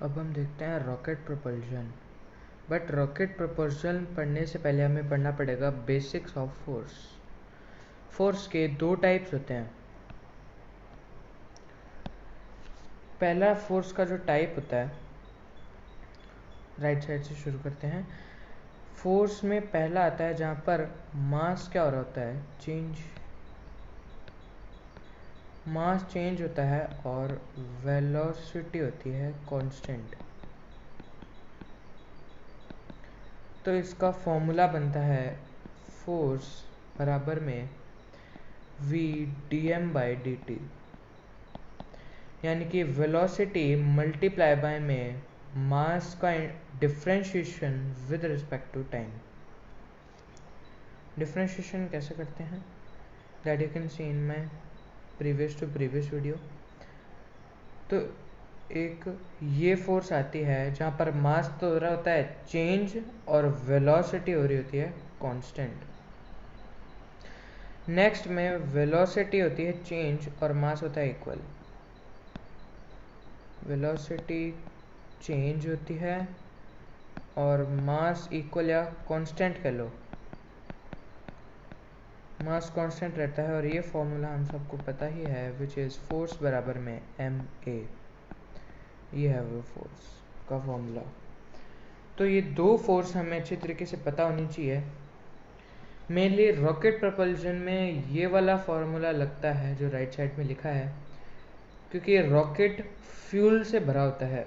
अब हम देखते हैं rocket propulsion. But rocket propulsion पढ़ने से पहले हमें पढ़ना पड़ेगा बेसिक्स ऑफ फोर्स। फोर्स के दो टाइप्स होते हैं। पहला फोर्स का जो टाइप होता है, राइट साइड से शुरू करते हैं। फोर्स में पहला आता है जहाँ पर मास क्या हो रहा होता है, मास चेंज होता है और वेलोसिटी होती है कांस्टेंट। तो इसका फॉर्मूला बनता है फोर्स बराबर में v dm/dt, यानी कि वेलोसिटी मल्टीप्लाई बाय में मास का differentiation with respect to time. Differentiation कैसे करते हैं, that you can see in my previous to previous video. तो एक ये फोर्स आती है जहाँ पर मास तो हो रहा होता है चेंज और वेलोसिटी हो रही होती है कांस्टेंट। नेक्स्ट में वेलोसिटी होती है चेंज और मास होता है इक्वल। वेलोसिटी चेंज होती है और मास इक्वल या कांस्टेंट कह लो, मास कांस्टेंट रहता है। और ये फॉर्मूला हम सबको पता ही है, विच इज़ फोर्स बराबर में ma। ये है वो फोर्स का फॉर्मूला। तो ये दो फोर्स हमें अच्छी तरीके से पता होनी चाहिए। मेनली रॉकेट प्रपल्जन में ये वाला फॉर्मूला लगता है जो राइट साइड में लिखा है, क्योंकि रॉकेट फ्यूल से भरा होता है।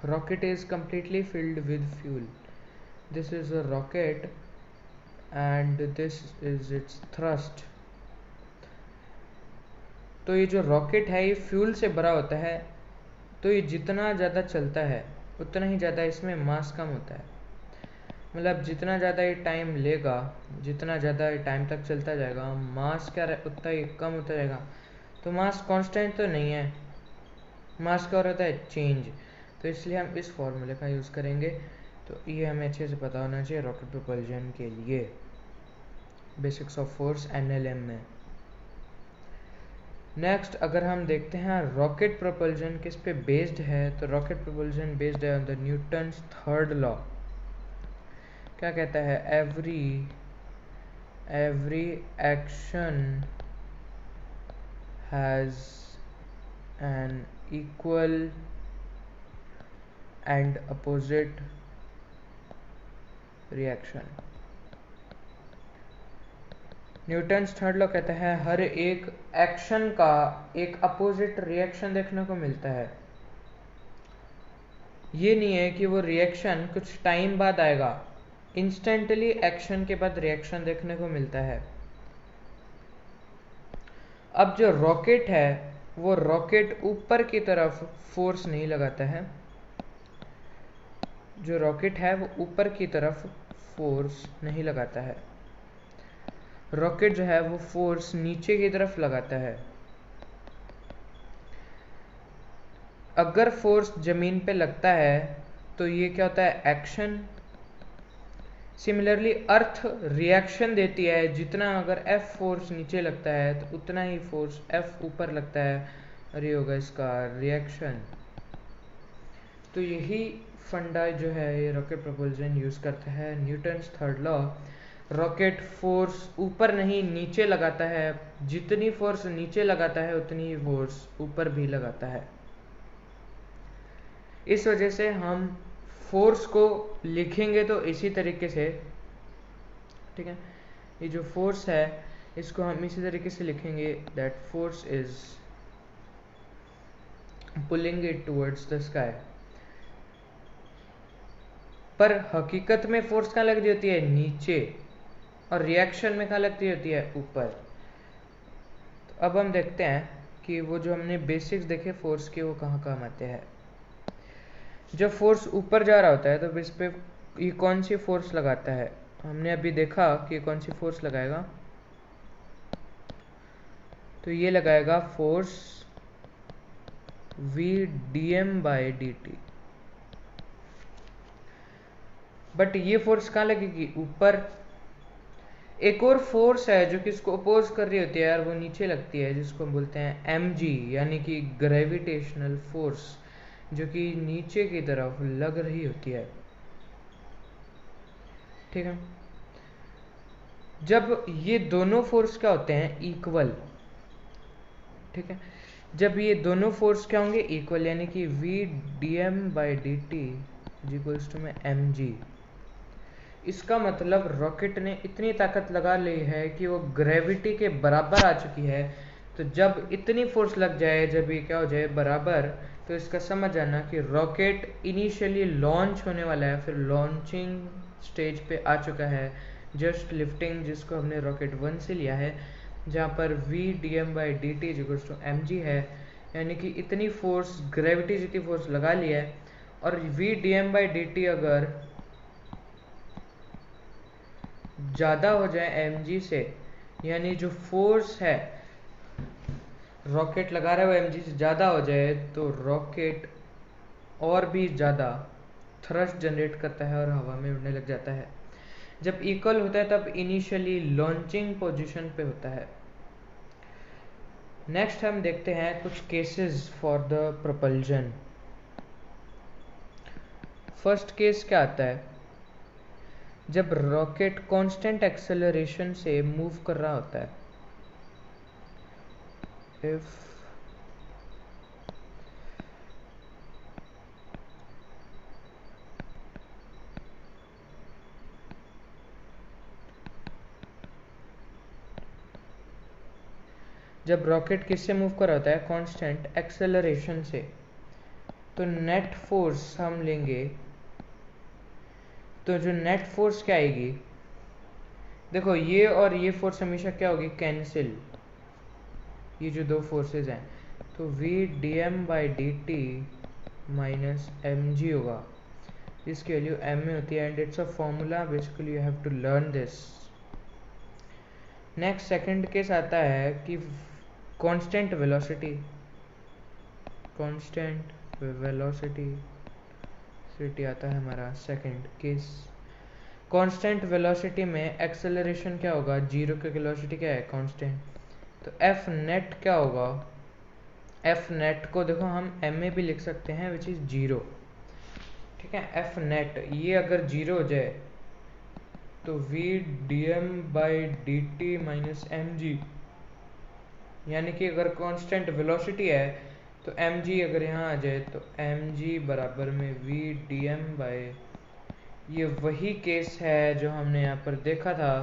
Rocket is completely filled with fuel. This is a rocket and this is its thrust. तो ये जो रॉकेट है ये फ्यूल से भरा होता है, तो ये जितना ज़्यादा चलता है उतना ही ज़्यादा इसमें मास कम होता है। मतलब जितना ज़्यादा ये टाइम लेगा, जितना ज़्यादा ये टाइम तक चलता जाएगा, मास क्या उतना ही कम होता जाएगा। तो मास कांस्टेंट तो नहीं है, मास क्या रहता है, चेंज। तो इसलिए हम इस फॉर्मूले का यूज़ करेंगे। तो ये हमें अच्छे से पता होना चाहिए रॉकेट प्रोपल्जन के लिए, बेसिक्स ऑफ फोर्स एनएलएम में। नेक्स्ट अगर हम देखते हैं रॉकेट प्रोपल्जन किस पे बेस्ड है, तो रॉकेट प्रोपल्जन बेस्ड है on the Newton's third law. क्या कहता है, every action has an equal and opposite reaction. Newton's third law कहता है हर एक एक्शन का एक अपोजिट रिएक्शन देखने को मिलता है। ये नहीं है कि वो रिएक्शन कुछ टाइम बाद आएगा, इंस्टेंटली एक्शन के बाद रिएक्शन देखने को मिलता है। अब जो रॉकेट है वो रॉकेट ऊपर की तरफ फोर्स नहीं लगाता है, जो रॉकेट है वो ऊपर की तरफ फोर्स नहीं लगाता है। रॉकेट जो है वो फोर्स नीचे की तरफ लगाता है। अगर फोर्स जमीन पे लगता है तो ये क्या होता है, एक्शन। सिमिलरली अर्थ रिएक्शन देती है, जितना अगर एफ फोर्स नीचे लगता है तो उतना ही फोर्स एफ ऊपर लगता है, और ये होगा इसका रिएक्शन। तो यही फंडा जो है ये रॉकेट प्रोपल्जन यूज करता है, Newton's third law. Rocket force ऊपर नहीं नीचे लगाता है, जितनी फोर्स नीचे लगाता है उतनी ही फोर्स ऊपर भी लगाता है। इस वजह से हम फोर्स को लिखेंगे तो इसी तरीके से, ठीक है। ये जो फोर्स है इसको हम इसी तरीके से लिखेंगे, that force is pulling it towards the sky. पर हकीकत में फोर्स कहाँ लग रही होती है, नीचे, और रिएक्शन में कहाँ लगती होती है, ऊपर। तो अब हम देखते हैं कि वो जो हमने बेसिक्स देखे फोर्स के वो कहाँ काम आते हैं। जब फोर्स ऊपर जा रहा होता है तो इस पे ये कौन सी फोर्स लगाता है, हमने अभी देखा कि कौन सी फोर्स लगाएगा, तो ये लगाएगा फोर्स v dm/dt। बट ये फोर्स कहाँ लगेगी, ऊपर। एक और फोर्स है जो कि इसको अपोज कर रही होती है और वो नीचे लगती है, जिसको हम बोलते हैं mg, यानी कि ग्रेविटेशनल फोर्स। जो कि नीचे की तरफ लग रही होती है। ठीक है, जब ये दोनों फोर्स क्या होते हैं, इक्वल। ठीक है, जब ये दोनों फोर्स क्या होंगे, इक्वल, यानी कि V D M by D T equals to में एम जी। इसका मतलब रॉकेट ने इतनी ताकत लगा ली है कि वो ग्रेविटी के बराबर आ चुकी है। तो जब इतनी फोर्स लग जाए, जब ये क्या हो जाए बराबर, तो इसका समझ आना कि रॉकेट इनिशियली लॉन्च होने वाला है, फिर लॉन्चिंग स्टेज पे आ चुका है। जस्ट लिफ्टिंग, जिसको हमने रॉकेट 1 से लिया है, जहाँ पर V D M by D T equals to M G है, यानी कि इतनी फोर्स, ग्रेविटी जितनी फोर्स लगा ली है। और V D M by D T अगर ज़्यादा हो जाए एम जी से, यानी जो फोर्स है रॉकेट लगा रहा है वो एम जी से ज़्यादा हो जाए, तो रॉकेट और भी ज़्यादा थ्रस्ट जनरेट करता है और हवा में उड़ने लग जाता है। जब इक्वल होता है तब इनिशियली लॉन्चिंग पोजीशन पे होता है। नेक्स्ट हम देखते हैं कुछ cases for the propulsion. First case क्या आता है, जब रॉकेट कांस्टेंट एक्सेलरेशन से मूव कर रहा होता है। इफ जब रॉकेट किससे मूव कर रहा होता है, कांस्टेंट एक्सेलरेशन से, तो नेट फोर्स हम लेंगे। तो जो नेट फोर्स क्या आएगी, देखो ये और ये फोर्स हमेशा क्या होगी, कैंसिल, ये जो दो फोर्सेस हैं। तो V D M by D T minus M G होगा, इसकी वैल्यू एम में होती है, and it's a formula, basically you have to learn this. Next second case आता है कि constant velocity, constant velocity city आता है हमारा सेकंड केस। कांस्टेंट वेलोसिटी में एक्सेलरेशन क्या होगा, जीरो, की वेलोसिटी क्या है, कांस्टेंट। तो एफ नेट क्या होगा, एफ नेट को देखो हम एम में भी लिख सकते हैं, विच इज जीरो। ठीक है, एफ नेट ये अगर जीरो हो जाए तो V D M by D T minus M G, यानी कि अगर कांस्टेंट वेलोसिटी है तो एम जी अगर यहाँ आ जाए तो एम जी बराबर में वी डी एम बाई, ये वही केस है जो हमने यहाँ पर देखा था।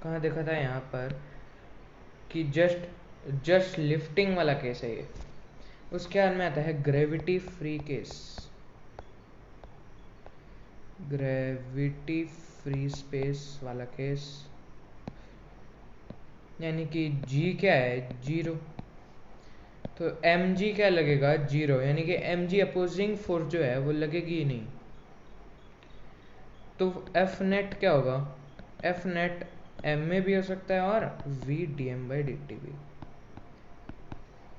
कहाँ देखा था, यहाँ पर, कि जस्ट लिफ्टिंग वाला केस है ये। उसके बाद में आता है gravity free case. Gravity free space वाला केस, यानी कि जी क्या है, जीरो। तो एम जी क्या लगेगा, जीरो, यानी कि एम जी अपोजिंग फोर्स जो है वो लगेगी ही नहीं। तो एफ नेट क्या होगा, एफ नेट एम में भी हो सकता है और V D M by D T भी,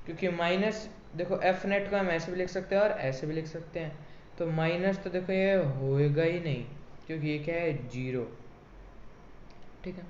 क्योंकि माइनस, देखो एफ नेट को हम ऐसे भी लिख सकते हैं और ऐसे भी लिख सकते हैं। तो माइनस तो देखो ये होएगा ही नहीं, क्योंकि ये क्या है, जीरो। ठीक है,